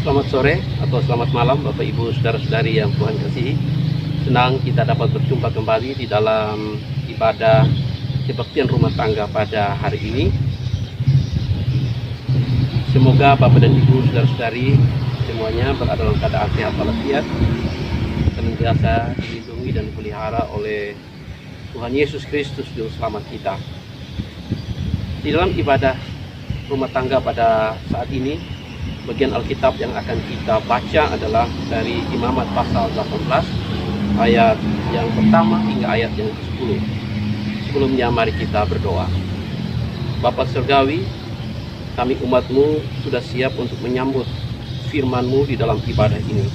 Selamat sore atau selamat malam Bapak Ibu Saudara-saudari yang Tuhan kasihi. Senang kita dapat berjumpa kembali di dalam ibadah kebaktian rumah tangga pada hari ini. Semoga Bapak dan Ibu Saudara-saudari semuanya berada dalam keadaan sehat walafiat, senantiasa dilindungi dan dipelihara oleh Tuhan Yesus Kristus Juru Selamat kita. Di dalam ibadah rumah tangga pada saat ini, bagian Alkitab yang akan kita baca adalah dari Imamat pasal 18 ayat yang pertama hingga ayat yang ke-10. Sebelumnya mari kita berdoa. Bapa Surgawi, kami umat-Mu sudah siap untuk menyambut firman-Mu di dalam ibadah ini.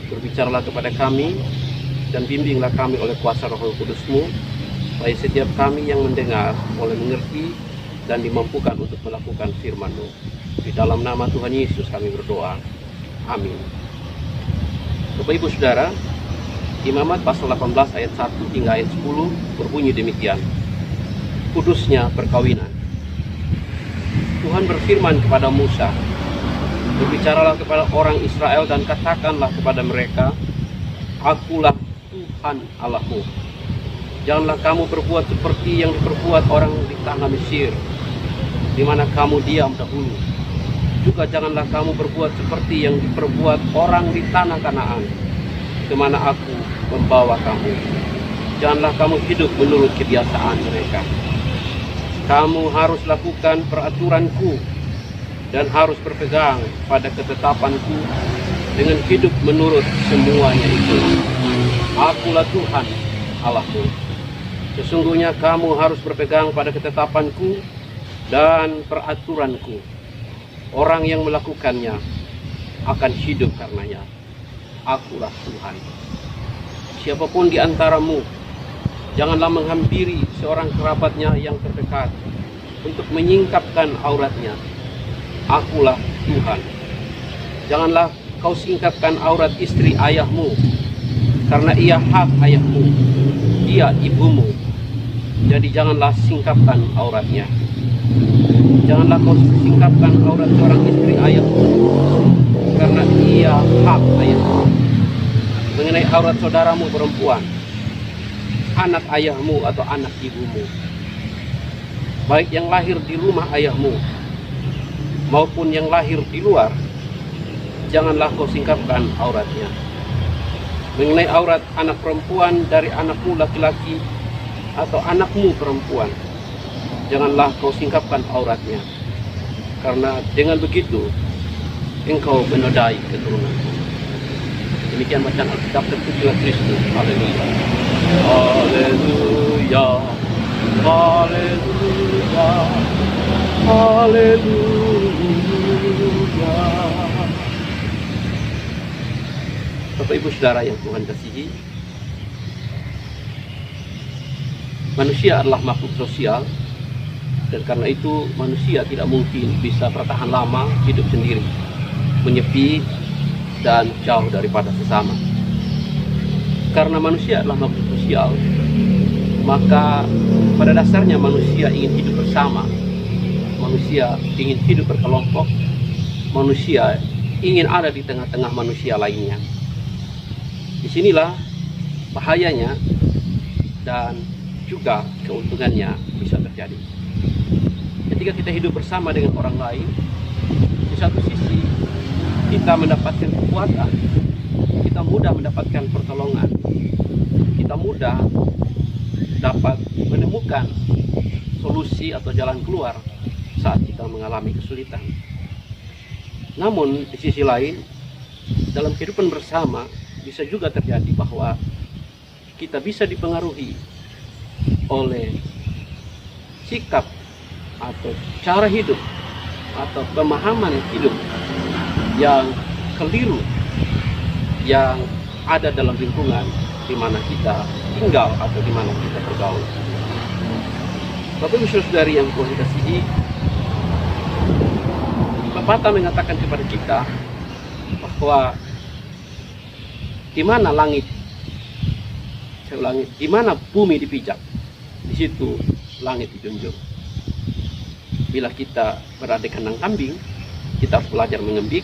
Berbicaralah kepada kami dan bimbinglah kami oleh kuasa Roh Kudus-Mu, supaya setiap kami yang mendengar boleh mengerti dan dimampukan untuk melakukan firman-Mu. Di dalam nama Tuhan Yesus kami berdoa. Amin. Bapak Ibu Saudara, Imamat pasal 18 ayat 1 hingga ayat 10 berbunyi demikian. Kudusnya perkawinan. Tuhan berfirman kepada Musa, berbicaralah kepada orang Israel dan katakanlah kepada mereka, Akulah Tuhan Allahmu. Janganlah kamu berbuat seperti yang diperbuat orang di tanah Mesir, di mana kamu diam dahulu. Juga janganlah kamu berbuat seperti yang diperbuat orang di tanah Kanaan, ke mana aku membawa kamu. Janganlah kamu hidup menurut kebiasaan mereka. Kamu harus lakukan peraturanku dan harus berpegang pada ketetapanku dengan hidup menurut semuanya itu. Akulah Tuhan Allahmu. Sesungguhnya kamu harus berpegang pada ketetapanku dan peraturanku. Orang yang melakukannya akan hidup karenanya. Akulah Tuhan. Siapapun di antaramu, janganlah menghampiri seorang kerabatnya yang terdekat untuk menyingkapkan auratnya. Akulah Tuhan. Janganlah kau singkapkan aurat istri ayahmu, karena ia hak ayahmu, ia ibumu. Jadi janganlah singkapkan auratnya. Janganlah kau singkapkan aurat seorang istri ayahmu, karena ia hak ayahmu. Mengenai aurat saudaramu perempuan, anak ayahmu atau anak ibumu, baik yang lahir di rumah ayahmu maupun yang lahir di luar, janganlah kau singkapkan auratnya. Mengenai aurat anak perempuan dari anakmu laki-laki atau anakmu perempuan, janganlah kau singkapkan auratnya, karena dengan begitu engkau menodai keturunanmu. Demikian bacaan Alkitab terpujilah Kristus. Haleluya. Haleluya. Haleluya. Haleluya. Bapak Ibu Saudara yang Tuhan kasihi, manusia adalah makhluk sosial, dan karena itu manusia tidak mungkin bisa bertahan lama hidup sendiri, menyepi dan jauh daripada sesama. Karena manusia adalah makhluk sosial, maka pada dasarnya manusia ingin hidup bersama. Manusia ingin hidup berkelompok. Manusia ingin ada di tengah-tengah manusia lainnya. Disinilah bahayanya dan juga keuntungannya bisa terjadi. Ketika kita hidup bersama dengan orang lain, di satu sisi kita mendapatkan kekuatan, kita mudah mendapatkan pertolongan, kita mudah dapat menemukan solusi atau jalan keluar saat kita mengalami kesulitan. Namun di sisi lain, dalam kehidupan bersama bisa juga terjadi bahwa kita bisa dipengaruhi oleh sikap atau cara hidup atau pemahaman hidup yang keliru yang ada dalam lingkungan di mana kita tinggal atau di mana kita bergaul. Bapak Ibu Saudari yang Tuhan kasihi, pepatah mengatakan kepada kita bahwa di mana langit, saya ulangi, di mana bumi dipijak, di situ langit dijunjung. Bila kita berada di kandang kambing, kita harus belajar mengembik.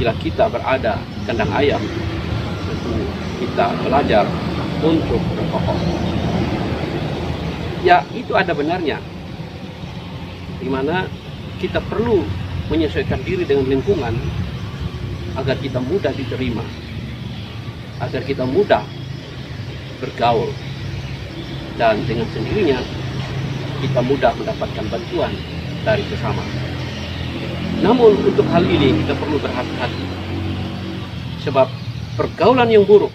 bila kita berada di kandang ayam, tentu kita belajar untuk berkokoh. Ya, itu ada benarnya, di mana kita perlu menyesuaikan diri dengan lingkungan agar kita mudah diterima, agar kita mudah bergaul, dan dengan sendirinya kita mudah mendapatkan bantuan dari sesama. Namun untuk hal ini kita perlu berhati-hati, sebab pergaulan yang buruk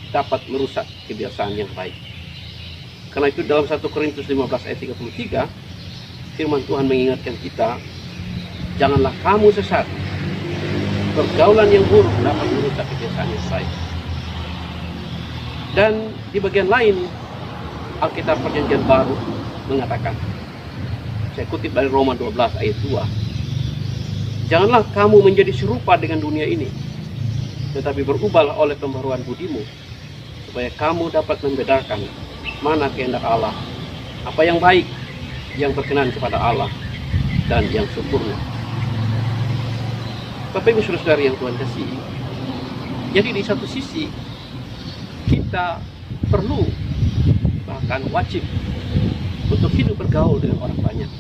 dapat merusak kebiasaan yang baik. Karena itu dalam 1 Korintus 15 ayat 33, firman Tuhan mengingatkan kita, janganlah kamu sesat. Pergaulan yang buruk dapat merusak kebiasaan yang baik. Dan di bagian lain, Alkitab Perjanjian Baru mengatakan, saya kutip dari Roma 12 ayat 2, janganlah kamu menjadi serupa dengan dunia ini, tetapi berubahlah oleh pembaruan budimu, supaya kamu dapat membedakan mana kehendak Allah, apa yang baik, yang berkenan kepada Allah, dan yang sempurna. Bapak Ibu Saudara-saudari yang Tuhan kasihi, jadi di satu sisi kita perlu, bahkan wajib, untuk hidup bergaul dengan orang banyak,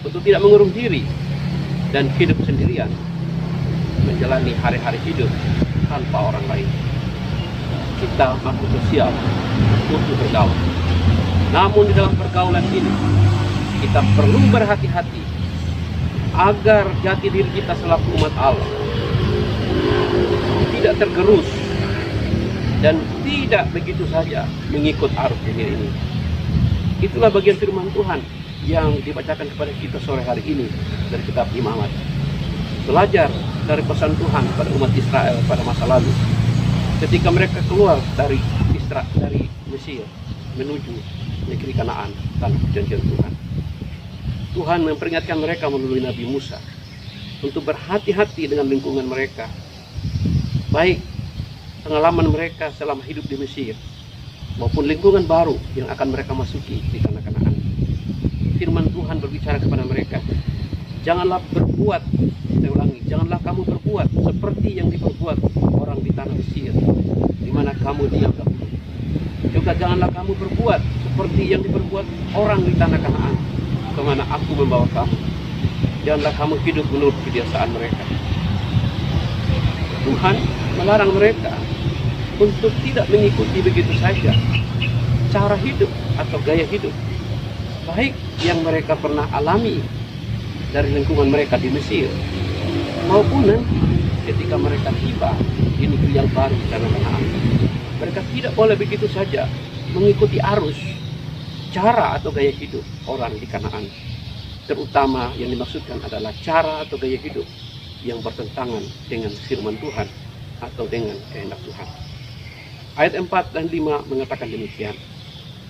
untuk tidak mengurung diri dan hidup sendirian, menjalani hari-hari hidup tanpa orang lain. Kita makhluk sosial untuk bergaul. Namun di dalam pergaulan ini kita perlu berhati-hati agar jati diri kita selaku umat Allah tidak tergerus dan tidak begitu saja mengikut arus dunia ini. Itulah bagian firman Tuhan yang dibacakan kepada kita sore hari ini dari kitab Imamat. Belajar dari pesan Tuhan pada umat Israel pada masa lalu, ketika mereka keluar dari Mesir menuju negeri Kanaan, tanah perjanjian Tuhan. Tuhan memperingatkan mereka melalui Nabi Musa untuk berhati-hati dengan lingkungan mereka, baik pengalaman mereka selama hidup di Mesir maupun lingkungan baru yang akan mereka masuki di tanah Kanaan. Firman Tuhan berbicara kepada mereka, janganlah berbuat, saya ulangi, janganlah kamu berbuat seperti yang diperbuat orang di tanah Mesir, di mana kamu diam dahulu. Juga janganlah kamu berbuat seperti yang diperbuat orang di tanah Kanaan, kemana aku membawa kamu. Janganlah kamu hidup menurut kebiasaan mereka. Tuhan melarang mereka untuk tidak mengikuti begitu saja cara hidup atau gaya hidup, baik yang mereka pernah alami dari lingkungan mereka di Mesir, maupun nanti ketika mereka tiba di negeri yang baru di tanah Kanaan. Mereka tidak boleh begitu saja mengikuti arus cara atau gaya hidup orang di Kanaan. Terutama yang dimaksudkan adalah cara atau gaya hidup yang bertentangan dengan firman Tuhan atau dengan kehendak Tuhan. Ayat 4 dan 5 mengatakan demikian.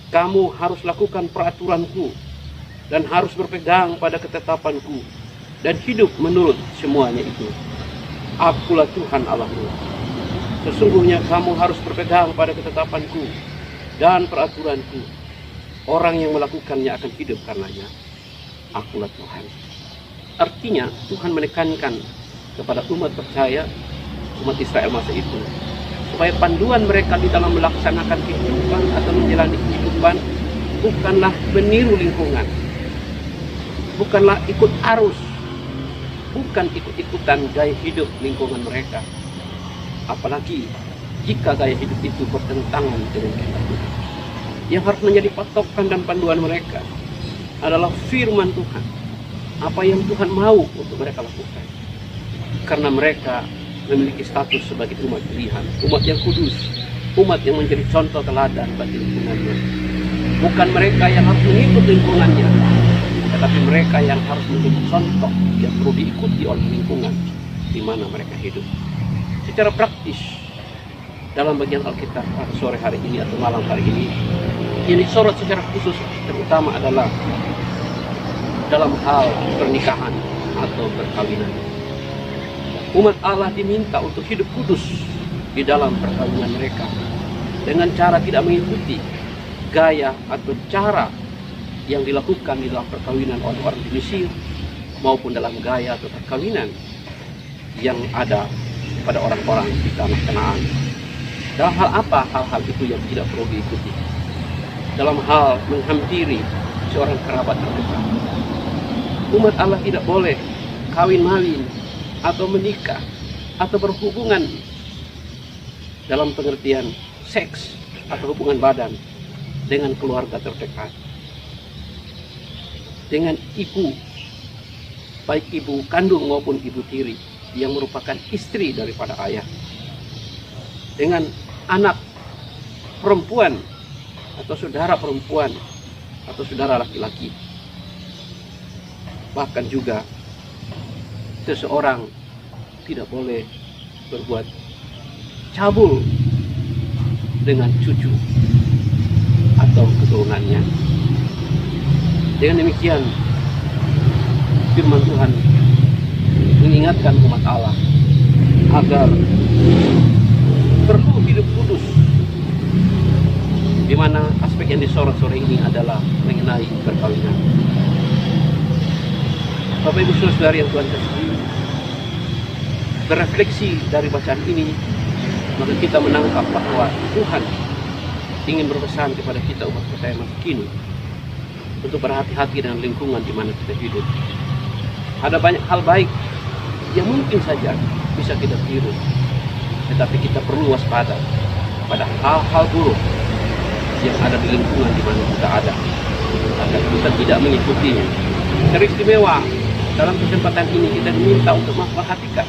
Kamu harus lakukan peraturanku dan harus berpegang pada ketetapanku dan hidup menurut semuanya itu. Akulah Tuhan Allahmu. Sesungguhnya kamu harus berpegang pada ketetapanku dan peraturanku. Orang yang melakukannya akan hidup karenanya. Akulah Tuhan. Artinya Tuhan menekankan kepada umat percaya, umat Israel masa itu, supaya panduan mereka di dalam melaksanakan kehidupan atau menjalani kehidupan bukanlah meniru lingkungan, bukanlah ikut arus, bukan ikut-ikutan gaya hidup lingkungan mereka. Apalagi jika gaya hidup itu bertentangan dengan kehendak Tuhan. Yang harus menjadi patokan dan panduan mereka adalah firman Tuhan. Apa yang Tuhan mau untuk mereka lakukan. Karena mereka memiliki status sebagai umat pilihan, umat yang kudus, umat yang menjadi contoh teladan bagi lingkungannya. Bukan mereka yang harus mengikut lingkungannya, tetapi mereka yang harus menjadi contoh yang perlu diikuti oleh lingkungan di mana mereka hidup. Secara praktis, dalam bagian Alkitab sore hari ini atau malam hari ini, yang disorot secara khusus terutama adalah dalam hal pernikahan atau perkawinan. Umat Allah diminta untuk hidup kudus di dalam perkawinan mereka dengan cara tidak mengikuti gaya atau cara yang dilakukan di dalam perkawinan oleh orang di Mesir maupun dalam gaya atau perkawinan yang ada kepada orang-orang di tanah Kanaan. Dalam hal apa hal-hal itu yang tidak perlu diikuti? Dalam hal menghampiri seorang kerabat terdekat. Umat Allah tidak boleh kawin-mawin atau menikah atau berhubungan dalam pengertian seks atau hubungan badan dengan keluarga terdekat, dengan ibu, baik ibu kandung maupun ibu tiri yang merupakan istri daripada ayah, dengan anak perempuan atau saudara perempuan atau saudara laki-laki. Bahkan juga seseorang tidak boleh berbuat cabul dengan cucu atau keturunannya. Dengan demikian, firman Tuhan mengingatkan umat Allah agar perlu hidup kudus, di mana aspek yang disorot sore ini adalah mengenai perkawinan. Bapak Ibu Saudara yang Tuhan kasihi, berefleksi dari bacaan ini, maka kita menangkap bahwa Tuhan ingin berpesan kepada kita umat percaya masa kini untuk berhati-hati dengan lingkungan di mana kita hidup. Ada banyak hal baik yang mungkin saja bisa kita tiru, tetapi kita perlu waspada pada hal-hal buruk yang ada di lingkungan di mana kita ada, agar kita tidak mengikutinya. Teristimewa dalam kesempatan ini kita diminta untuk memperhatikan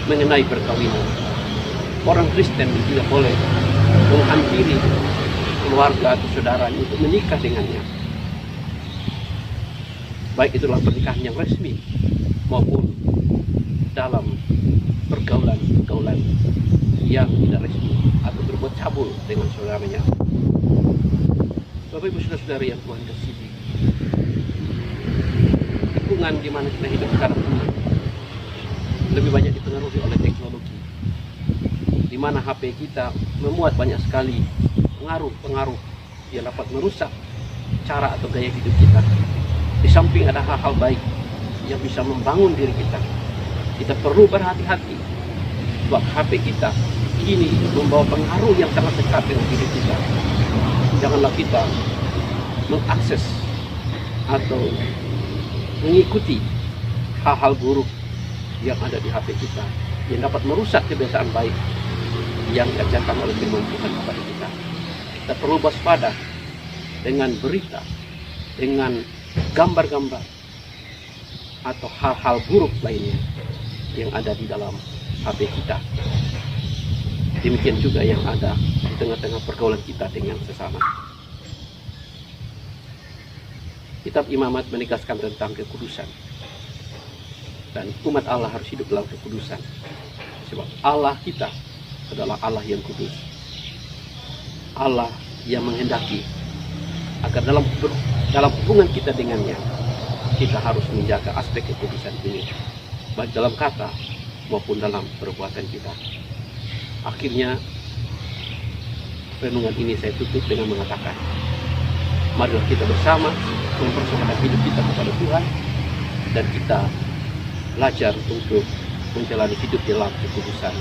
mengenai perkawinan. Orang Kristen tidak boleh menghampiri keluarga atau saudaranya untuk menikah dengannya, baik itu dalam pernikahan yang resmi maupun dalam pergaulan yang tidak resmi atau berbuat cabul dengan saudaranya. Bapak Ibu Saudara yang Tuhan kasihi, lingkungan di mana kita hidup sekarang ini lebih banyak dipengaruhi oleh teknologi, di mana HP kita memuat banyak sekali pengaruh-pengaruh yang dapat merusak cara atau gaya hidup kita. Di samping ada hal-hal baik yang bisa membangun diri kita, kita perlu berhati-hati sebab HP kita kini membawa pengaruh yang sangat dekat dengan hidup kita. Janganlah kita mengakses atau mengikuti hal-hal buruk yang ada di HP kita yang dapat merusak kebiasaan baik yang diajarkan oleh firman Tuhan kepada kita. Kita perlu waspada dengan berita, dengan gambar-gambar atau hal-hal buruk lainnya yang ada di dalam HP kita. Demikian juga yang ada di tengah-tengah pergaulan kita dengan sesama. Kitab Imamat menegaskan tentang kekudusan, dan umat Allah harus hidup dalam kekudusan, sebab Allah kita adalah Allah yang kudus, Allah yang menghendaki agar dalam hubungan kita dengannya kita harus menjaga aspek kekudusan ini, baik dalam kata maupun dalam perbuatan kita. Akhirnya renungan ini saya tutup dengan mengatakan, marilah kita bersama mempersembahkan hidup kita kepada Tuhan, dan kita belajar untuk menjalani hidup dalam kekudusan,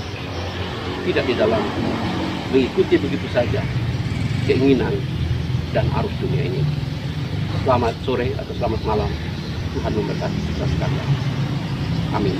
tidak di dalam mengikuti begitu saja keinginan dan arus dunia ini. Selamat sore atau selamat malam. Tuhan memberkati kita sekalian. Amin.